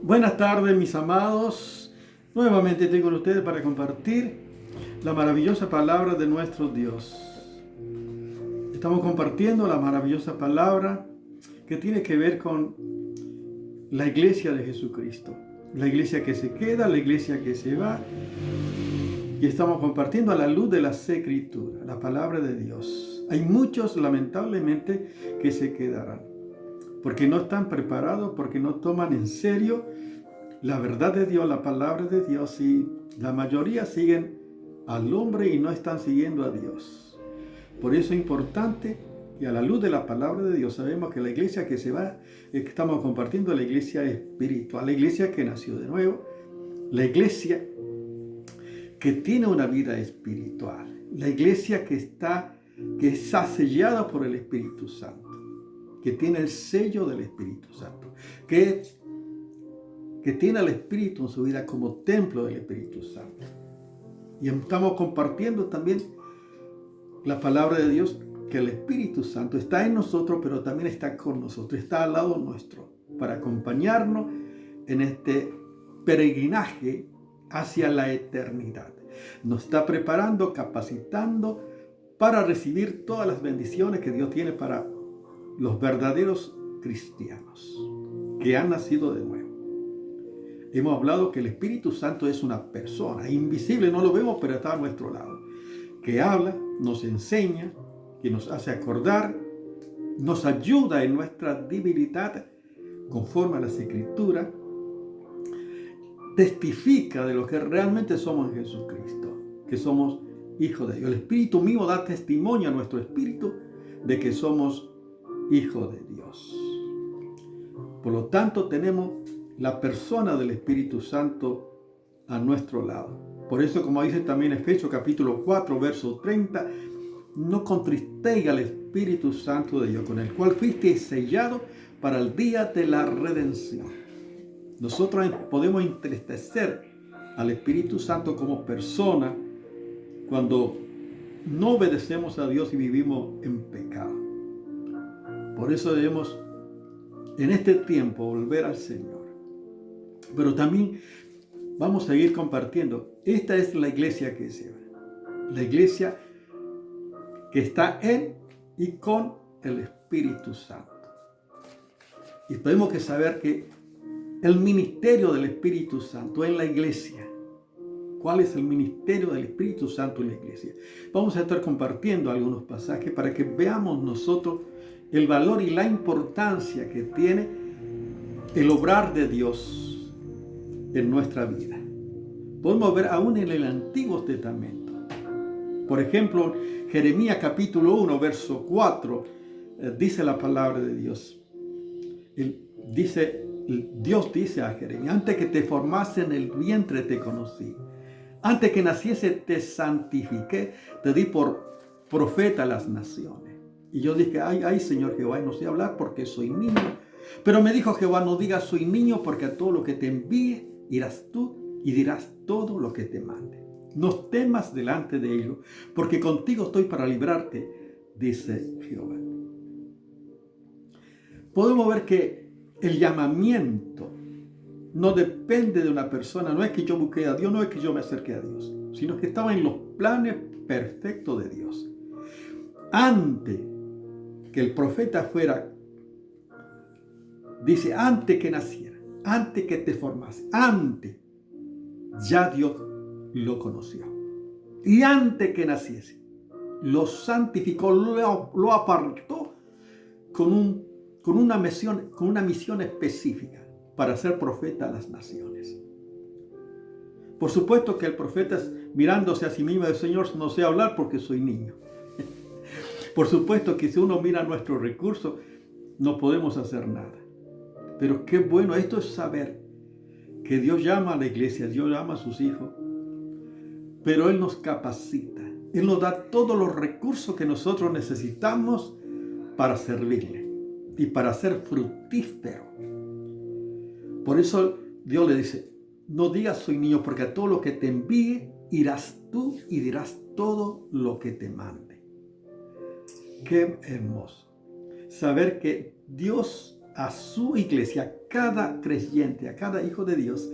Buenas tardes, mis amados. Nuevamente estoy con ustedes para compartir la maravillosa palabra de nuestro Dios. Estamos compartiendo la maravillosa palabra que tiene que ver con la iglesia de Jesucristo. La iglesia que se queda, la iglesia que se va. Y estamos compartiendo a la luz de las Escrituras, la palabra de Dios. Hay muchos, lamentablemente, que se quedarán, porque no están preparados, porque no toman en serio la verdad de Dios, la palabra de Dios, y la mayoría siguen al hombre y no están siguiendo a Dios. Por eso es importante que a la luz de la palabra de Dios sabemos que la iglesia que se va, que estamos compartiendo, la iglesia espiritual, la iglesia que nació de nuevo, la iglesia que tiene una vida espiritual, la iglesia que está sellada por el Espíritu Santo, que tiene el sello del Espíritu Santo, que tiene al Espíritu en su vida como templo del Espíritu Santo. Y estamos compartiendo también la palabra de Dios, que el Espíritu Santo está en nosotros, pero también está con nosotros, está al lado nuestro, para acompañarnos en este peregrinaje hacia la eternidad. Nos está preparando, capacitando para recibir todas las bendiciones que Dios tiene para los verdaderos cristianos que han nacido de nuevo. Hemos hablado que el Espíritu Santo es una persona invisible, no lo vemos, pero está a nuestro lado, que habla, nos enseña, que nos hace acordar, nos ayuda en nuestra debilidad conforme a las Escrituras, testifica de lo que realmente somos en Jesucristo, que somos hijos de Dios. El Espíritu mismo da testimonio a nuestro espíritu de que somos hijos de Dios. Por lo tanto, tenemos la persona del Espíritu Santo a nuestro lado. Por eso, como dice también Efesios capítulo 4, verso 30, no contristéis al Espíritu Santo de Dios, con el cual fuisteis sellados para el día de la redención. Nosotros podemos entristecer al Espíritu Santo como persona cuando no obedecemos a Dios y vivimos en pecado. Por eso debemos en este tiempo volver al Señor. Pero también vamos a seguir compartiendo. Esta es la iglesia que se va. La iglesia que está en y con el Espíritu Santo. Y tenemos que saber que el ministerio del Espíritu Santo en la iglesia. ¿Cuál es el ministerio del Espíritu Santo en la iglesia? Vamos a estar compartiendo algunos pasajes para que veamos nosotros el valor y la importancia que tiene el obrar de Dios en nuestra vida. Podemos ver aún en el Antiguo Testamento. Por ejemplo, Jeremías capítulo 1, verso 4, dice la palabra de Dios. Dios dice a Jeremías: antes que te formase en el vientre te conocí. Antes que naciese te santifiqué, te di por profeta a las naciones. Y yo dije: ay, Señor Jehová, no sé hablar porque soy niño. Pero me dijo Jehová: no digas soy niño, porque a todo lo que te envíe irás tú y dirás todo lo que te mande. No temas delante de ellos, porque contigo estoy para librarte, dice Jehová. Podemos ver que el llamamiento no depende de una persona. No es que yo busque a Dios, no es que yo me acerque a Dios, sino que estaba en los planes perfectos de Dios. Antes que el profeta fuera, dice, antes que naciera, antes que te formase, antes, ya Dios lo conoció. Y antes que naciese, lo santificó, lo apartó con una misión específica para ser profeta a las naciones. Por supuesto que el profeta, mirándose a sí mismo, dice: Señor, no sé hablar porque soy niño. Por supuesto que si uno mira nuestros recursos, no podemos hacer nada. Pero qué bueno, esto es saber que Dios llama a la iglesia, Dios llama a sus hijos, pero Él nos capacita, Él nos da todos los recursos que nosotros necesitamos para servirle y para ser fructífero. Por eso Dios le dice: no digas soy niño, porque a todo lo que te envíe irás tú y dirás todo lo que te mande. Qué hermoso saber que Dios a su iglesia, a cada creyente, a cada hijo de Dios,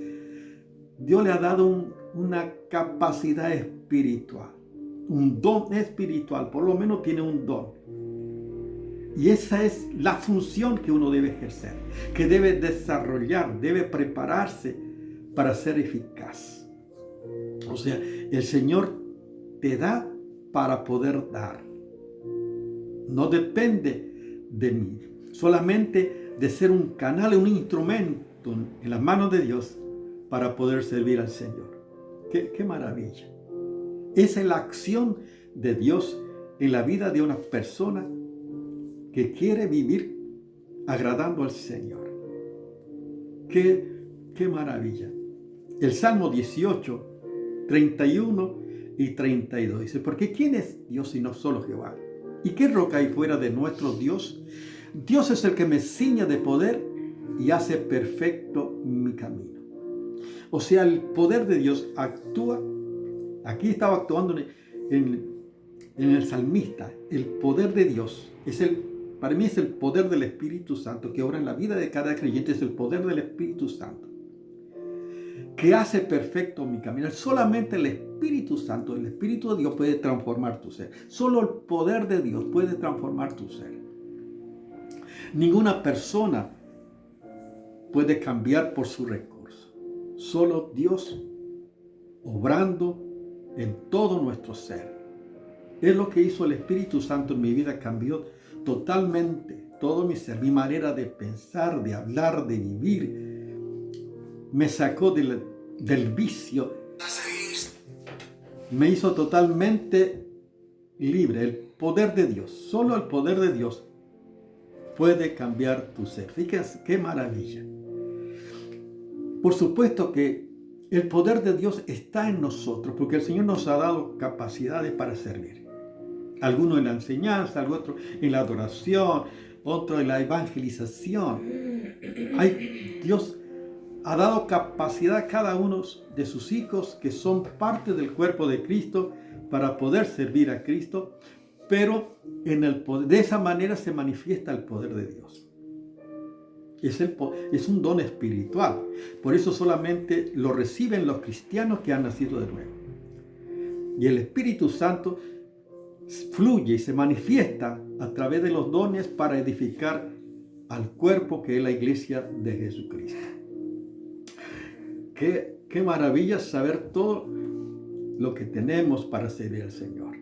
Dios le ha dado una capacidad espiritual, un don espiritual, por lo menos tiene un don. Y esa es la función que uno debe ejercer, que debe desarrollar, debe prepararse para ser eficaz. O sea, el Señor te da para poder dar. No depende de mí, solamente de ser un canal, un instrumento en las manos de Dios para poder servir al Señor. ¡Qué maravilla! Esa es la acción de Dios en la vida de una persona que quiere vivir agradando al Señor. ¡Qué maravilla! El Salmo 18, 31 y 32 dice: porque ¿quién es Dios sino solo Jehová? ¿Y qué roca hay fuera de nuestro Dios? Dios es el que me ciña de poder y hace perfecto mi camino. O sea, el poder de Dios actúa. Aquí estaba actuando en el salmista. El poder de Dios para mí es el poder del Espíritu Santo que obra en la vida de cada creyente. Es el poder del Espíritu Santo que hace perfecto mi camino. Solamente el Espíritu Santo, el Espíritu de Dios puede transformar tu ser. Solo el poder de Dios puede transformar tu ser. Ninguna persona puede cambiar por su recurso. Solo Dios obrando en todo nuestro ser. Es lo que hizo el Espíritu Santo en mi vida. Cambió totalmente todo mi ser, mi manera de pensar, de hablar, de vivir. Me sacó del vicio. Me hizo totalmente libre. El poder de Dios, solo el poder de Dios puede cambiar tu ser. Fíjense qué maravilla. Por supuesto que el poder de Dios está en nosotros, porque el Señor nos ha dado capacidades para servir. Algunos en la enseñanza, algunos en la adoración, otros en la evangelización. Dios ha dado capacidad a cada uno de sus hijos que son parte del cuerpo de Cristo para poder servir a Cristo, pero de esa manera se manifiesta el poder de Dios. Es un don espiritual. Por eso solamente lo reciben los cristianos que han nacido de nuevo. Y el Espíritu Santo fluye y se manifiesta a través de los dones para edificar al cuerpo que es la iglesia de Jesucristo. Qué maravilla saber todo lo que tenemos para servir al Señor.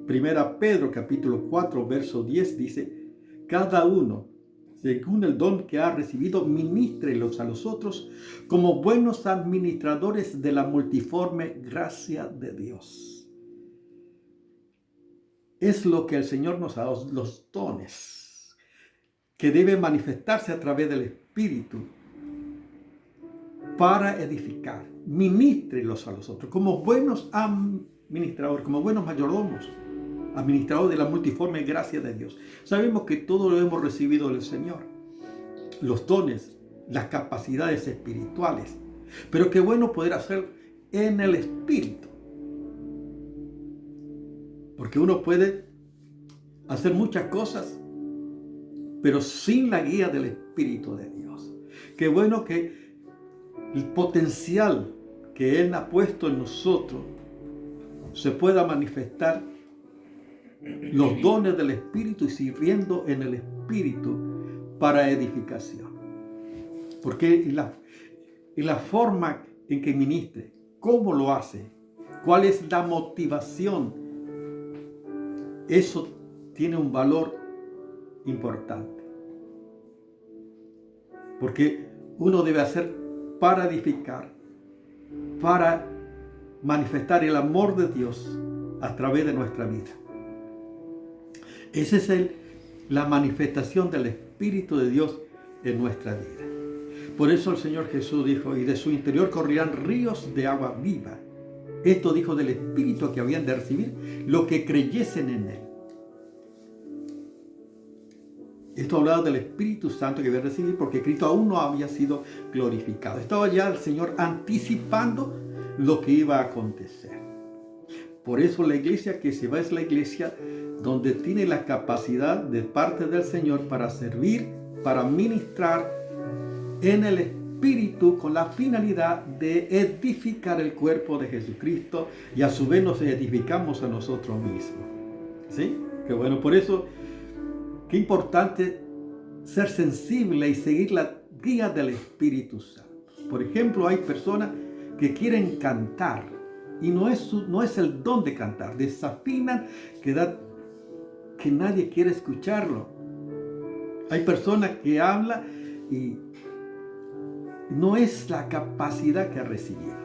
Primera Pedro capítulo 4 verso 10 dice: cada uno según el don que ha recibido, ministrelos a los otros como buenos administradores de la multiforme gracia de Dios. Es lo que el Señor nos ha dado, los dones, que deben manifestarse a través del Espíritu para edificar. Ministrelos a los otros como buenos administradores, como buenos mayordomos, administrador de la multiforme gracia de Dios. Sabemos que todo lo hemos recibido del Señor, los dones, las capacidades espirituales, pero qué bueno poder hacer en el Espíritu, porque uno puede hacer muchas cosas, pero sin la guía del Espíritu de Dios. Qué bueno que el potencial que Él ha puesto en nosotros se pueda manifestar, los dones del Espíritu, y sirviendo en el Espíritu para edificación. Porque la forma en que ministre, cómo lo hace, cuál es la motivación, eso tiene un valor importante. Porque uno debe hacer para edificar, para manifestar el amor de Dios a través de nuestra vida. Esa es la manifestación del Espíritu de Dios en nuestra vida. Por eso el Señor Jesús dijo: y de su interior correrán ríos de agua viva. Esto dijo del Espíritu que habían de recibir los que creyesen en Él. Esto hablaba del Espíritu Santo que había de recibir, porque Cristo aún no había sido glorificado. Estaba ya el Señor anticipando lo que iba a acontecer. Por eso la iglesia que se va es la iglesia donde tiene la capacidad de parte del Señor para servir para ministrar en el Espíritu con la finalidad de edificar el cuerpo de Jesucristo y a su vez nos edificamos a nosotros mismos. ¿Sí? Qué bueno, por eso, qué importante ser sensible y seguir la guía del Espíritu Santo. Por ejemplo, hay personas que quieren cantar y no es el don de cantar, desafinan que nadie quiere escucharlo. Hay personas que hablan y no es la capacidad que ha recibido.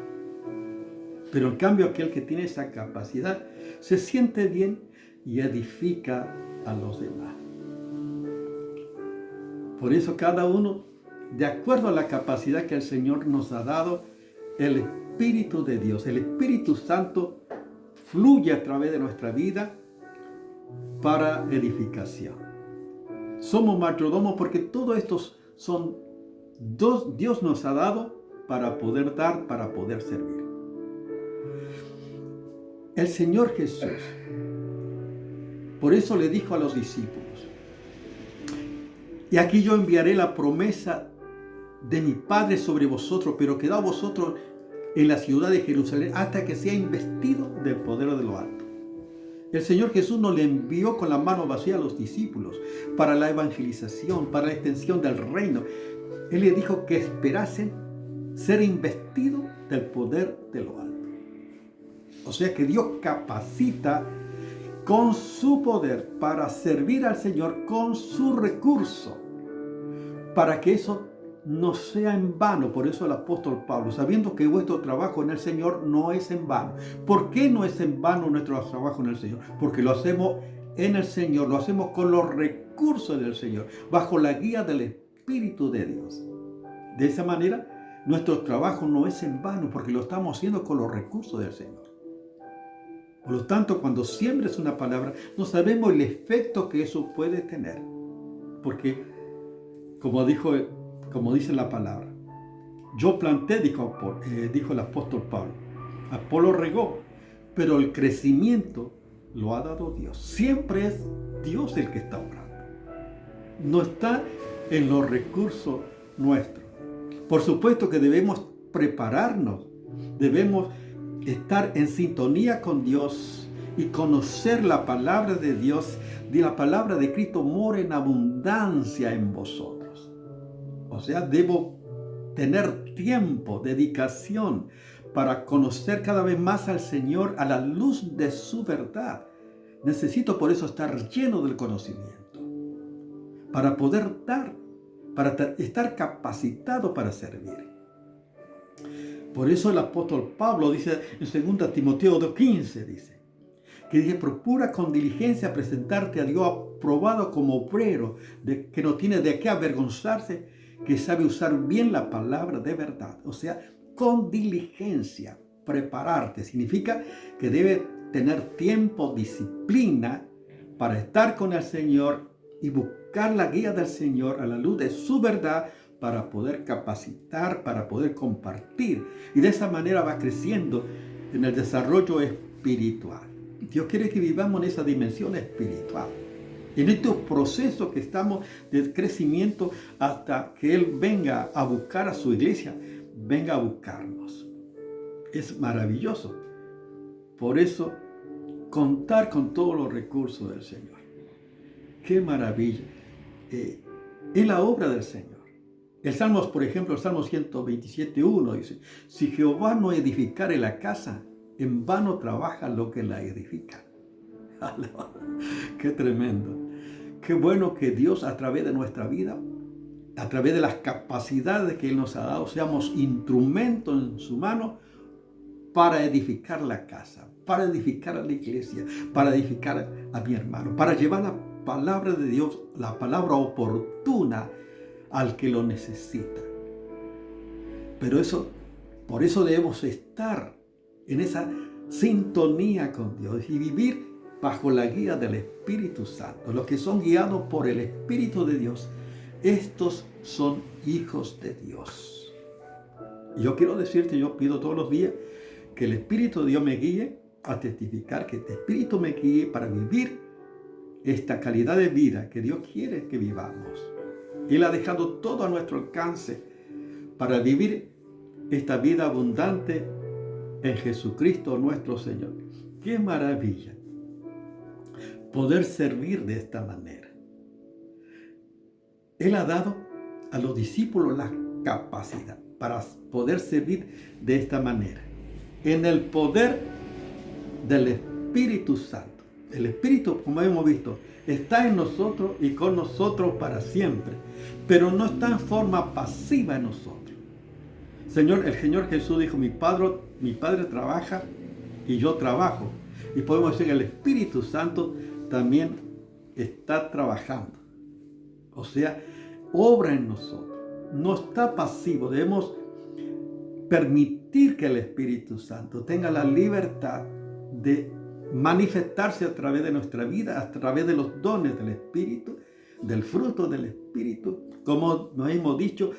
Pero en cambio aquel que tiene esa capacidad se siente bien y edifica a los demás. Por eso cada uno, de acuerdo a la capacidad que el Señor nos ha dado, el Espíritu de Dios, el Espíritu Santo, fluye a través de nuestra vida para edificación. Somos mayordomos porque todos estos son Dios nos ha dado para poder dar, para poder servir. El Señor Jesús, por eso le dijo a los discípulos: y aquí yo enviaré la promesa de mi Padre sobre vosotros, pero quedad vosotros en la ciudad de Jerusalén hasta que sea investido del poder de lo alto. El Señor Jesús no le envió con la mano vacía a los discípulos para la evangelización, para la extensión del reino. Él le dijo que esperasen ser investidos del poder de lo alto. O sea que Dios capacita con su poder para servir al Señor con su recurso, para que eso no sea en vano. Por eso el apóstol Pablo, sabiendo que vuestro trabajo en el Señor no es en vano. ¿Por qué no es en vano nuestro trabajo en el Señor? Porque lo hacemos en el Señor, lo hacemos con los recursos del Señor, bajo la guía del Espíritu de Dios. De esa manera, nuestro trabajo no es en vano, porque lo estamos haciendo con los recursos del Señor. Por lo tanto, cuando siembres una palabra, no sabemos el efecto que eso puede tener. Porque, como dice la palabra, yo planté, dijo el apóstol Pablo, Apolo regó, pero el crecimiento lo ha dado Dios. Siempre es Dios el que está obrando. No está en los recursos nuestros. Por supuesto que debemos prepararnos, debemos estar en sintonía con Dios y conocer la palabra de Dios, de la palabra de Cristo mora en abundancia en vosotros. O sea, debo tener tiempo, dedicación para conocer cada vez más al Señor a la luz de su verdad. Necesito por eso estar lleno del conocimiento, para poder dar, para estar capacitado para servir. Por eso el apóstol Pablo dice en 2 Timoteo 2:15, dice, procura con diligencia presentarte a Dios aprobado como obrero, que no tiene de qué avergonzarse, que sabe usar bien la palabra de verdad. O sea, con diligencia, prepararte. Significa que debe tener tiempo, disciplina para estar con el Señor y buscar la guía del Señor a la luz de su verdad para poder capacitar, para poder compartir. Y de esa manera va creciendo en el desarrollo espiritual. Dios quiere que vivamos en esa dimensión espiritual. En este proceso que estamos de crecimiento hasta que Él venga a buscar a su iglesia, venga a buscarnos. Es maravilloso. Por eso, contar con todos los recursos del Señor. ¡Qué maravilla! Es la obra del Señor. El Salmos, por ejemplo, el Salmo 127:1 dice, si Jehová no edificare la casa, en vano trabaja lo que la edifica. ¡Qué tremendo! Qué bueno que Dios a través de nuestra vida, a través de las capacidades que Él nos ha dado, seamos instrumentos en su mano para edificar la casa, para edificar a la iglesia, para edificar a mi hermano, para llevar la palabra de Dios, la palabra oportuna al que lo necesita. Pero por eso debemos estar en esa sintonía con Dios y vivir bajo la guía del Espíritu Santo. Los que son guiados por el Espíritu de Dios, estos son hijos de Dios. Y yo quiero decirte, yo pido todos los días que el Espíritu de Dios me guíe a testificar, que este Espíritu me guíe para vivir esta calidad de vida que Dios quiere que vivamos. Él ha dejado todo a nuestro alcance para vivir esta vida abundante en Jesucristo nuestro Señor. ¡Qué maravilla poder servir de esta manera! Él ha dado a los discípulos la capacidad para poder servir de esta manera, en el poder del Espíritu Santo. El Espíritu, como hemos visto, está en nosotros y con nosotros para siempre, pero no está en forma pasiva en nosotros. El Señor Jesús dijo, mi Padre trabaja y yo trabajo. Y podemos decir que el Espíritu Santo también está trabajando. O sea, obra en nosotros. No está pasivo. Debemos permitir que el Espíritu Santo tenga la libertad de manifestarse a través de nuestra vida, a través de los dones del Espíritu, del fruto del Espíritu, como nos hemos dicho,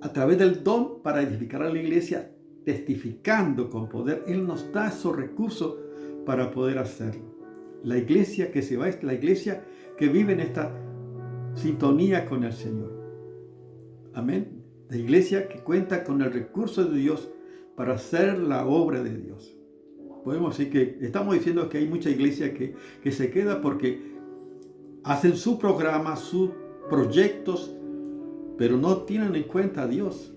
a través del don para edificar a la iglesia, testificando con poder. Él nos da esos recursos para poder hacerlo. La iglesia que se va es la iglesia que vive en esta sintonía con el Señor. Amén. La iglesia que cuenta con el recurso de Dios para hacer la obra de Dios. Podemos decir que estamos diciendo que hay mucha iglesia que se queda porque hacen su programa, sus proyectos, pero no tienen en cuenta a Dios.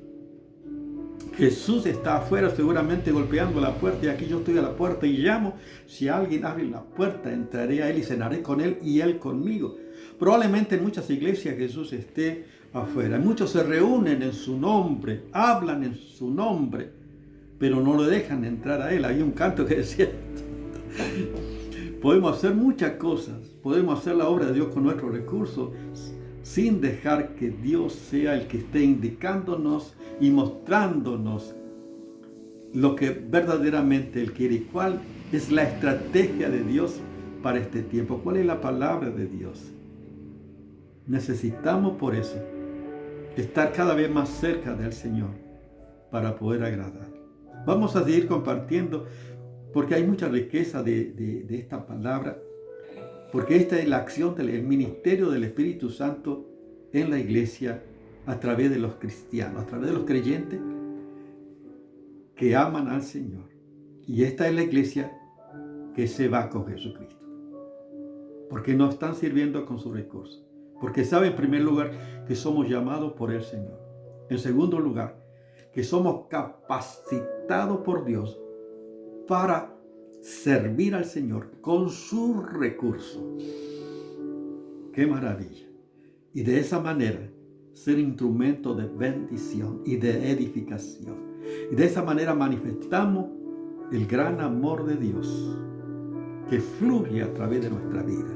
Jesús está afuera seguramente golpeando la puerta, y aquí yo estoy a la puerta y llamo. Si alguien abre la puerta, entraré a él y cenaré con él y él conmigo. Probablemente en muchas iglesias Jesús esté afuera. Muchos se reúnen en su nombre, hablan en su nombre, pero no lo dejan entrar a él. Hay un canto que decía, podemos hacer muchas cosas, podemos hacer la obra de Dios con nuestros recursos, sin dejar que Dios sea el que esté indicándonos y mostrándonos lo que verdaderamente Él quiere y cuál es la estrategia de Dios para este tiempo, cuál es la palabra de Dios. Necesitamos por eso estar cada vez más cerca del Señor para poder agradar. Vamos a seguir compartiendo porque hay mucha riqueza de esta palabra, porque esta es la acción del ministerio del Espíritu Santo en la iglesia a través de los cristianos, a través de los creyentes que aman al Señor. Y esta es la iglesia que se va con Jesucristo, porque no están sirviendo con sus recursos, porque sabe en primer lugar que somos llamados por el Señor. En segundo lugar, que somos capacitados por Dios para servir al Señor con sus recursos. ¡Qué maravilla! Y de esa manera ser instrumento de bendición y de edificación. Y de esa manera manifestamos el gran amor de Dios que fluye a través de nuestra vida,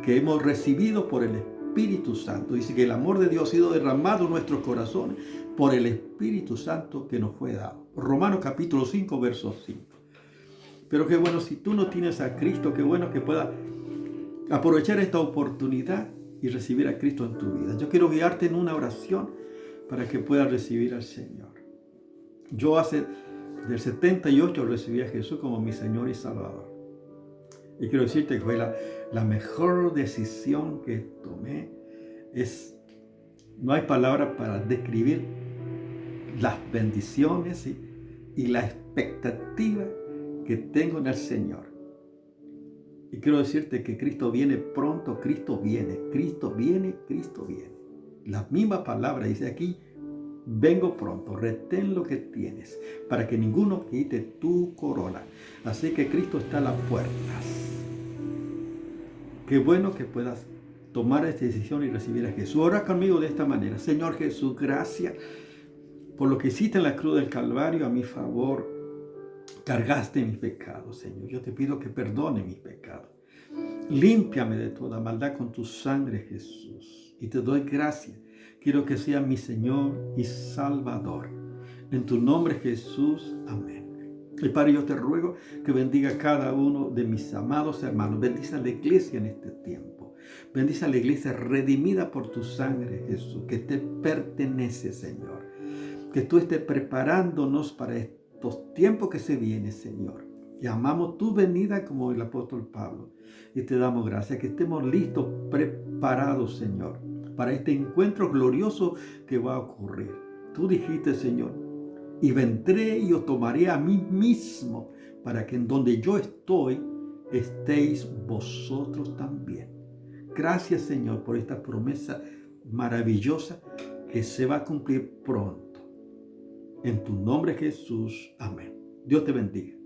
que hemos recibido por el Espíritu Santo. Dice que el amor de Dios ha sido derramado en nuestros corazones por el Espíritu Santo que nos fue dado. Romanos capítulo 5, verso 5. Pero qué bueno, si tú no tienes a Cristo, qué bueno que puedas aprovechar esta oportunidad y recibir a Cristo en tu vida. Yo quiero guiarte en una oración para que puedas recibir al Señor. Yo del 78 recibí a Jesús como mi Señor y Salvador. Y quiero decirte que fue la mejor decisión que tomé. No hay palabras para describir las bendiciones y la expectativa que tengo en el Señor. Y quiero decirte que Cristo viene pronto, Cristo viene, Cristo viene, Cristo viene. La misma palabra dice aquí, vengo pronto, retén lo que tienes, para que ninguno quite tu corona. Así que Cristo está a las puertas. Qué bueno que puedas tomar esta decisión y recibir a Jesús. Ora conmigo de esta manera. Señor Jesús, gracias por lo que hiciste en la cruz del Calvario a mi favor. Cargaste mis pecados, Señor. Yo te pido que perdone mis pecados. Límpiame de toda maldad con tu sangre, Jesús. Y te doy gracias. Quiero que seas mi Señor y Salvador. En tu nombre, Jesús. Amén. Y Padre, yo te ruego que bendiga a cada uno de mis amados hermanos. Bendice a la iglesia en este tiempo. Bendice a la iglesia redimida por tu sangre, Jesús, que te pertenece, Señor. Que tú estés preparándonos para estos tiempos que se vienen, Señor. Y amamos tu venida como el apóstol Pablo. Y te damos gracias que estemos listos, preparados, Señor, para este encuentro glorioso que va a ocurrir. Tú dijiste, Señor, y vendré y os tomaré a mí mismo, para que en donde yo estoy, estéis vosotros también. Gracias, Señor, por esta promesa maravillosa que se va a cumplir pronto. En tu nombre, Jesús. Amén. Dios te bendiga.